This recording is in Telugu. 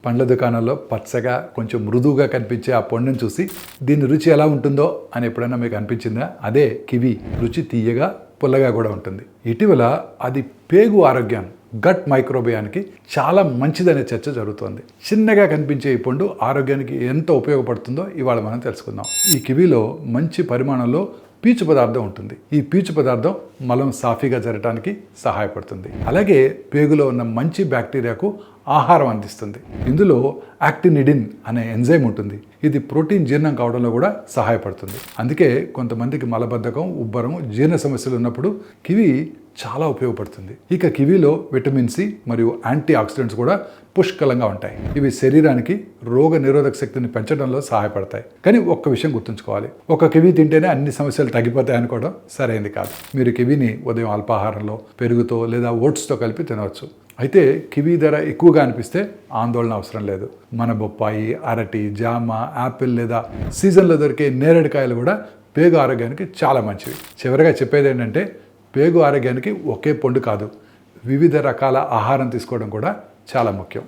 పండ్ల దుకాణంలో పచ్చగా కొంచెం మృదువుగా కనిపించే ఆ పండును చూసి దీని రుచి ఎలా ఉంటుందో అని ఎప్పుడైనా మీకు అనిపించిందా? అదే కివి. రుచి తీయగా పుల్లగా కూడా ఉంటుంది. ఇటీవల అది పేగు ఆరోగ్యం, గట్ మైక్రోబయానికి చాలా మంచిదనే చర్చ జరుగుతోంది. చిన్నగా కనిపించే ఈ పండు ఆరోగ్యానికి ఎంత ఉపయోగపడుతుందో ఇవాళ మనం తెలుసుకుందాం. ఈ కివిలో మంచి పరిమాణంలో పీచు పదార్థం ఉంటుంది. ఈ పీచు పదార్థం మలం సాఫీగా జరగడానికి సహాయపడుతుంది. అలాగే పేగులో ఉన్న మంచి బ్యాక్టీరియాకు ఆహారం అందిస్తుంది. ఇందులో యాక్టినిడిన్ అనే ఎంజైమ్ ఉంటుంది. ఇది ప్రోటీన్ జీర్ణం కావడంలో కూడా సహాయపడుతుంది. అందుకే కొంతమందికి మలబద్ధకం, ఉబ్బరం, జీర్ణ సమస్యలు ఉన్నప్పుడు కివి చాలా ఉపయోగపడుతుంది. ఇక కివిలో విటమిన్ సి మరియు యాంటీ ఆక్సిడెంట్స్ కూడా పుష్కలంగా ఉంటాయి. ఇవి శరీరానికి రోగ నిరోధక శక్తిని పెంచడంలో సహాయపడతాయి. కానీ ఒక్క విషయం గుర్తుంచుకోవాలి, ఒక కివి తింటేనే అన్ని సమస్యలు తగ్గిపోతాయి అనుకోవడం సరైనది కాదు. మీరు కివిని ఉదయం అల్పాహారంలో పెరుగుతో లేదా ఓట్స్తో కలిపి తినవచ్చు. అయితే కివి ధర ఎక్కువగా అనిపిస్తే ఆందోళన అవసరం లేదు. మన బొప్పాయి, అరటి, జామ, యాపిల్ లేదా సీజన్లో దొరికే నేరేడుకాయలు కూడా పేగు ఆరోగ్యానికి చాలా మంచివి. చివరిగా చెప్పేది ఏంటంటే, పేగు ఆరోగ్యానికి ఒకే పండు కాదు, వివిధ రకాల ఆహారం తీసుకోవడం కూడా చాలా ముఖ్యం.